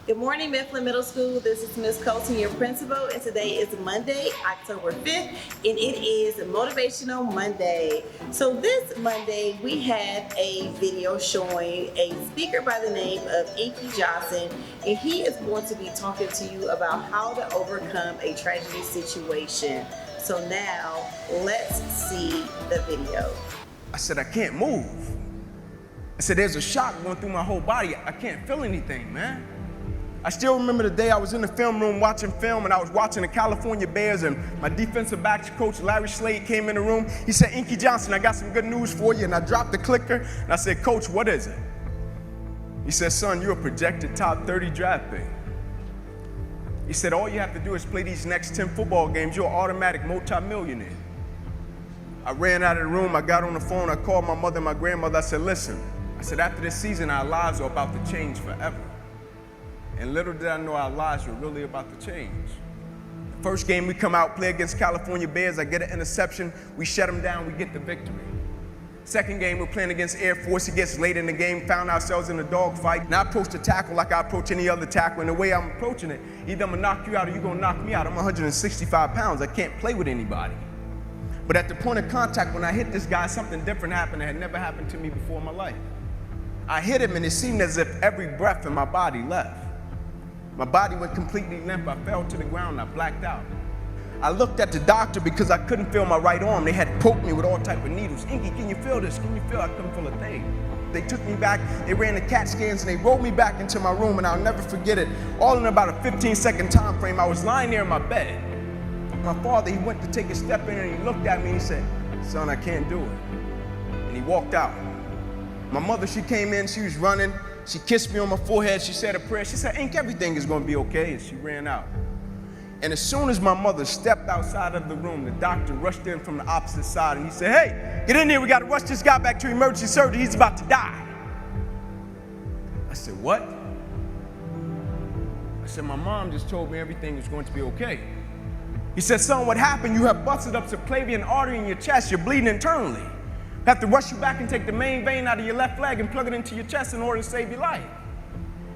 Good morning, Mifflin Middle School. This is Miss Colson, your principal, and today is Monday, October 5th, and it is Motivational Monday. So this Monday, we have a video showing a speaker by the name of Inky Johnson, and he is going to be talking to you about how to overcome a tragedy situation. So now, let's see the video. I said, I can't move. I said, there's a shock going through my whole body. I can't feel anything, man. I still remember the day I was in the film room watching film, and I was watching the California Bears, and my defensive backs coach, Larry Slade, came in the room. He said, Inky Johnson, I got some good news for you. And I dropped the clicker, and I said, Coach, what is it? He said, son, you're a projected top 30 draft pick. He said, all you have to do is play these next 10 football games. You're an automatic multimillionaire. I ran out of the room. I got on the phone. I called my mother and my grandmother. I said, listen. I said, after this season, our lives are about to change forever. And little did I know our lives were really about to change. The first game we come out, play against California Bears, I get an interception, we shut them down, we get the victory. Second game, we're playing against Air Force. It gets late in the game, found ourselves in a dogfight. And I approach the tackle like I approach any other tackle. And the way I'm approaching it, either I'm gonna knock you out or you're gonna knock me out. I'm 165 pounds, I can't play with anybody. But at the point of contact, when I hit this guy, something different happened that had never happened to me before in my life. I hit him and it seemed as if every breath in my body left. My body went completely limp. I fell to the ground. I blacked out. I looked at the doctor because I couldn't feel my right arm. They had poked me with all type of needles. Inky, can you feel this? Can you feel? I couldn't feel a thing. They took me back. They ran the CAT scans and they rolled me back into my room, and I'll never forget it. All in about a 15-second time frame. I was lying there in my bed. My father, he went to take a step in and he looked at me and he said, son, I can't do it. And he walked out. My mother, she came in. She was running. She kissed me on my forehead. She said a prayer. She said, Ink, everything is going to be okay. And she ran out. And as soon as my mother stepped outside of the room, the doctor rushed in from the opposite side and he said, hey, get in here. We got to rush this guy back to emergency surgery. He's about to die. I said, what? I said, my mom just told me everything is going to be okay. He said, son, what happened? You have busted up subclavian artery in your chest. You're bleeding internally. Have to rush you back and take the main vein out of your left leg and plug it into your chest in order to save your life.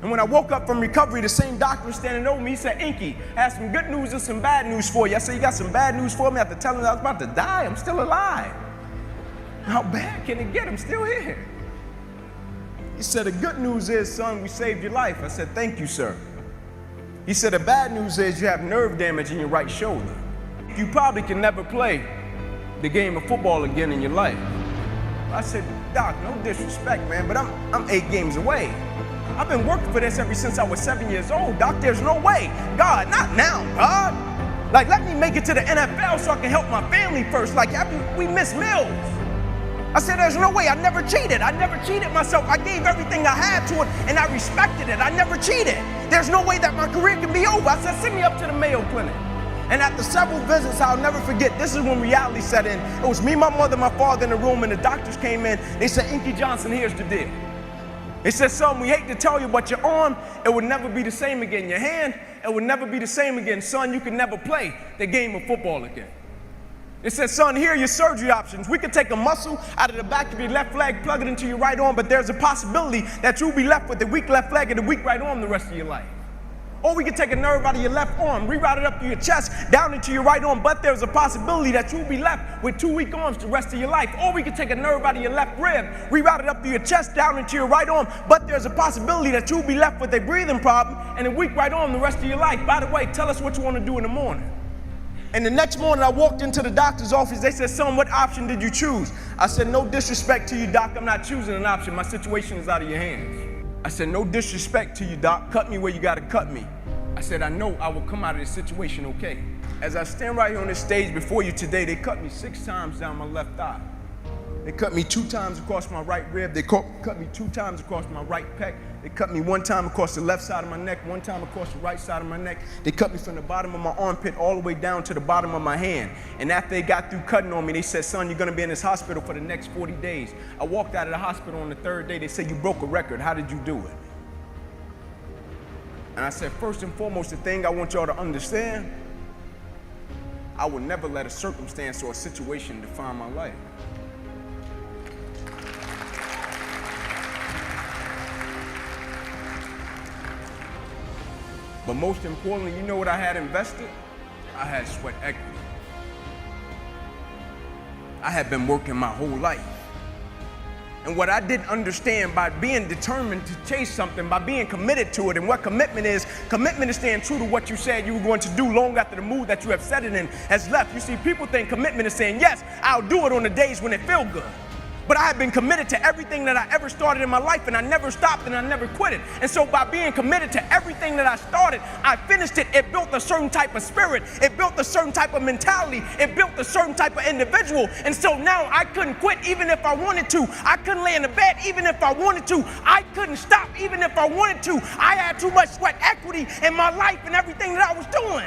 And when I woke up from recovery, the same doctor was standing over me. He said, Inky, I have some good news and some bad news for you. I said, you got some bad news for me? After telling him I was about to die, I'm still alive. How bad can it get? I'm still here. He said, the good news is, son, we saved your life. I said, thank you, sir. He said, the bad news is you have nerve damage in your right shoulder. You probably can never play the game of football again in your life. I said, Doc, no disrespect, man, but I'm 8 games away. I've been working for this ever since I was 7 years old. Doc, there's no way. God, not now, God. Like, let me make it to the NFL so I can help my family first. Like, we miss meals. I said, there's no way. I never cheated. I never cheated myself. I gave everything I had to it, and I respected it. I never cheated. There's no way that my career can be over. I said, send me up to the Mayo Clinic. And after several visits, I'll never forget, this is when reality set in. It was me, my mother, my father in the room, and the doctors came in. They said, Inky Johnson, here's the deal. They said, son, we hate to tell you, but your arm, it would never be the same again. Your hand, it would never be the same again. Son, you can never play the game of football again. They said, son, here are your surgery options. We could take a muscle out of the back of your left leg, plug it into your right arm, but there's a possibility that you'll be left with a weak left leg and a weak right arm the rest of your life. Or we could take a nerve out of your left arm, reroute it up to your chest, down into your right arm, but there's a possibility that you'll be left with 2 weak arms the rest of your life. Or we could take a nerve out of your left rib, reroute it up to your chest, down into your right arm, but there's a possibility that you'll be left with a breathing problem and a weak right arm the rest of your life. By the way, tell us what you want to do in the morning. And the next morning I walked into the doctor's office. They said, son, what option did you choose? I said, no disrespect to you, doc. I'm not choosing an option. My situation is out of your hands. I said, no disrespect to you, doc. Cut me where you got to cut me. I said, I know I will come out of this situation okay. As I stand right here on this stage before you today, they cut me 6 times down my left thigh. They cut me 2 times across my right rib. They cut me 2 times across my right pec. They cut me 1 time across the left side of my neck, 1 time across the right side of my neck. They cut me from the bottom of my armpit all the way down to the bottom of my hand. And after they got through cutting on me, they said, son, you're going to be in this hospital for the next 40 days. I walked out of the hospital on the 3rd day. They said, you broke a record. How did you do it? And I said, first and foremost, the thing I want y'all to understand, I will never let a circumstance or a situation define my life. But most importantly, you know what I had invested? I had sweat equity. I had been working my whole life. And what I didn't understand, by being determined to chase something, by being committed to it, and what commitment is staying true to what you said you were going to do long after the mood that you have set it in has left. You see, people think commitment is saying, yes, I'll do it on the days when it feels good. But I have been committed to everything that I ever started in my life, and I never stopped and I never quit it. And so by being committed to everything that I started, I finished it. It built a certain type of spirit. It built a certain type of mentality. It built a certain type of individual. And so now I couldn't quit even if I wanted to. I couldn't lay in the bed even if I wanted to. I couldn't stop even if I wanted to. I had too much sweat equity in my life and everything that I was doing.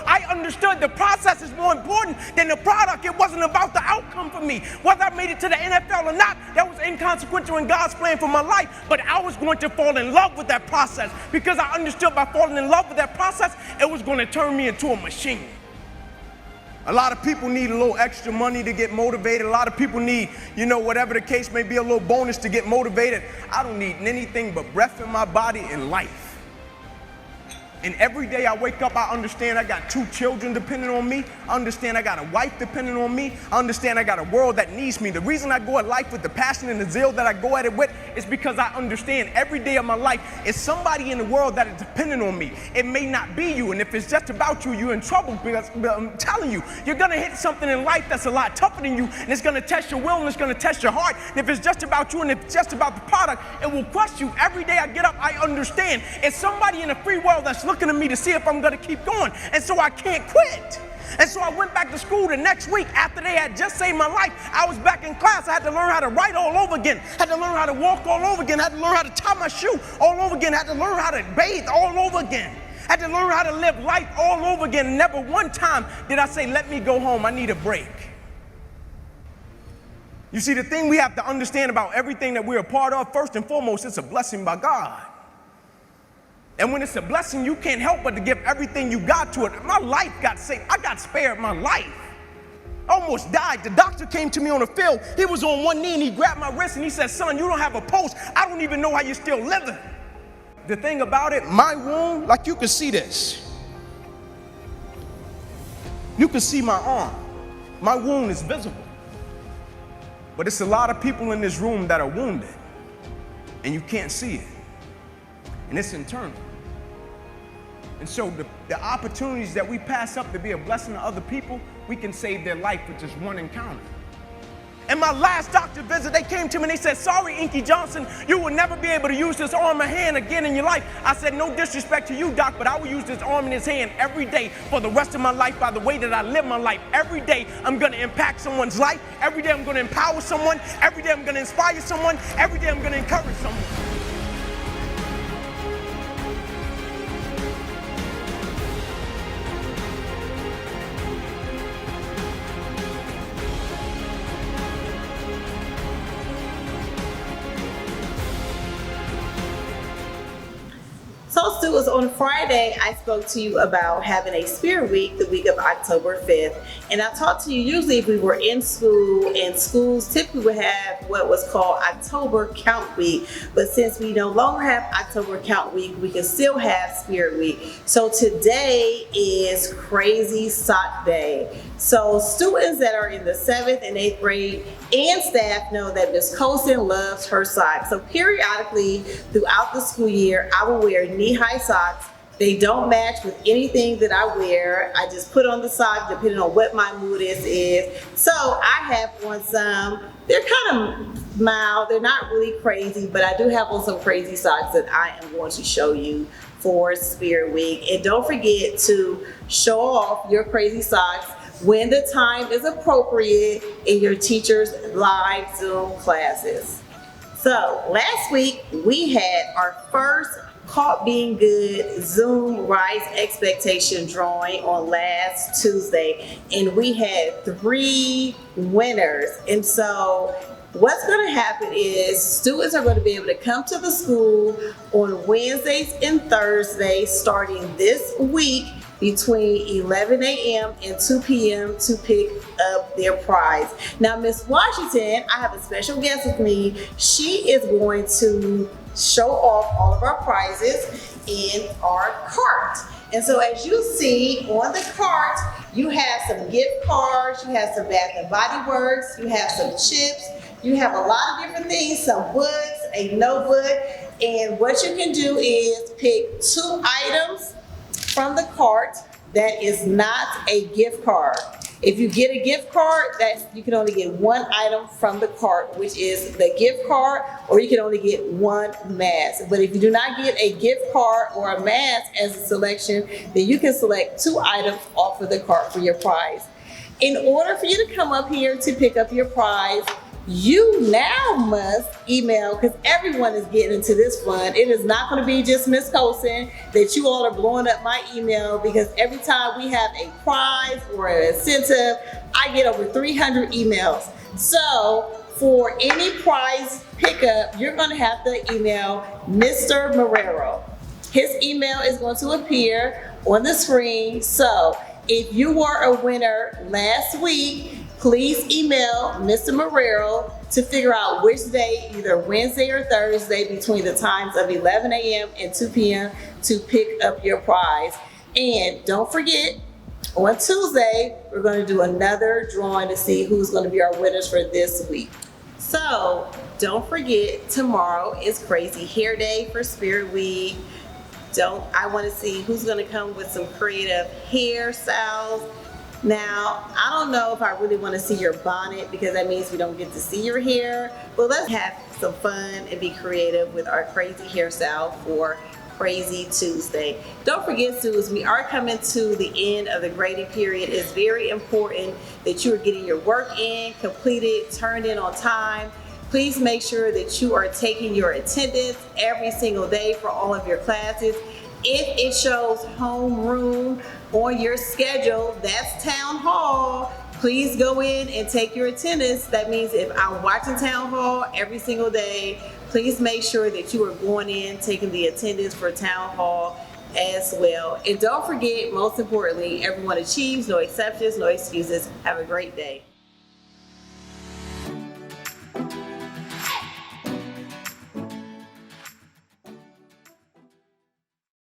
I understood the process is more important than the product. It wasn't about the outcome for me. Whether I made it to the NFL or not, that was inconsequential in God's plan for my life. But I was going to fall in love with that process, because I understood by falling in love with that process, it was going to turn me into a machine. A lot of people need a little extra money to get motivated. A lot of people need, whatever the case may be, a little bonus to get motivated. I don't need anything but breath in my body and life. And every day I wake up, I understand I got 2 children depending on me. I understand I got a wife depending on me. I understand I got a world that needs me. The reason I go at life with the passion and the zeal that I go at it with is because I understand every day of my life is somebody in the world that is dependent on me. It may not be you, and if it's just about you, you're in trouble, because I'm telling you, you're gonna hit something in life that's a lot tougher than you, and it's gonna test your will and it's gonna test your heart. And if it's just about you and if it's just about the product, it will crush you. Every day I get up, I understand it's somebody in the free world that's looking at me to see if I'm gonna keep going, and so I can't quit. And so I went back to school the next week after they had just saved my life. I was back in class. I had to learn how to write all over again. Had to learn how to walk all over again. Had to learn how to tie my shoe all over again. Had to learn how to bathe all over again. Had to learn how to live life all over again. Never one time did I say, let me go home, I need a break. You see, the thing we have to understand about everything that we're a part of, first and foremost, it's a blessing by God. And when it's a blessing, you can't help but to give everything you got to it. My life got saved. I got spared my life. I almost died. The doctor came to me on the field. He was on one knee and he grabbed my wrist and he said, son, you don't have a pulse. I don't even know how you're still living. The thing about it, my wound, like you can see this. You can see my arm. My wound is visible. But it's a lot of people in this room that are wounded and you can't see it. And it's internal. And so the opportunities that we pass up to be a blessing to other people, we can save their life with just one encounter. In my last doctor visit, they came to me and they said, sorry, Inky Johnson, you will never be able to use this arm and hand again in your life. I said, no disrespect to you, doc, but I will use this arm and this hand every day for the rest of my life by the way that I live my life. Every day I'm going to impact someone's life. Every day I'm going to empower someone. Every day I'm going to inspire someone. Every day I'm going to encourage someone. So students, on Friday, I spoke to you about having a spirit week, the week of October 5th. And I talked to you usually if we were in school, and schools typically would have what was called October Count Week. But since we no longer have October Count Week, we can still have Spirit Week. So today is Crazy Sock Day. So students that are in the 7th and 8th grade and staff know that Miss Colson loves her socks. So periodically throughout the school year, I will wear knee-high socks. They don't match with anything that I wear. I just put on the sock depending on what my mood is. So I have on some, they're kind of mild, they're not really crazy, but I do have on some crazy socks that I am going to show you for Spirit Week. And don't forget to show off your crazy socks when the time is appropriate in your teacher's live Zoom classes. So last week we had our first Caught Being Good Zoom Rise Expectation drawing on last Tuesday, and we had 3 winners. And so what's going to happen is students are going to be able to come to the school on Wednesdays and Thursdays starting this week between 11 a.m. and 2 p.m. to pick up their prize. Now, Miss Washington, I have a special guest with me. She is going to show off all of our prizes in our cart. And so as you see on the cart, you have some gift cards, you have some Bath and Body Works, you have some chips, you have a lot of different things, some books, a notebook, and what you can do is pick 2 items from the cart that is not a gift card. If you get a gift card, that you can only get 1 item from the cart, which is the gift card, or you can only get 1 mask. But if you do not get a gift card or a mask as a selection, then you can select 2 items off of the cart for your prize. In order for you to come up here to pick up your prize, you now must email, because everyone is getting into this fun. It is not going to be just Miss Colson that you all are blowing up my email, because every time we have a prize or an incentive, I get over 300 emails. So for any prize pickup, you're going to have to email Mr. Marrero. His email is going to appear on the screen. So if you were a winner last week, please email Mr. Marrero to figure out which day, either Wednesday or Thursday, between the times of 11 a.m. and 2 p.m. to pick up your prize. And don't forget, on Tuesday, we're going to do another drawing to see who's going to be our winners for this week. So don't forget, tomorrow is Crazy Hair Day for Spirit Week. I want to see who's going to come with some creative hairstyles. Now, I don't know if I really want to see your bonnet, because that means we don't get to see your hair. But let's have some fun and be creative with our crazy hairstyle for Crazy Tuesday. Don't forget, Suze, we are coming to the end of the grading period. It's very important that you are getting your work in, completed, turned in on time. Please make sure that you are taking your attendance every single day for all of your classes. If it shows homeroom on your schedule, that's town hall, please go in and take your attendance. That means if I'm watching town hall every single day, please make sure that you are going in, taking the attendance for town hall as well. And don't forget, most importantly, everyone achieves, no exceptions, no excuses. Have a great day.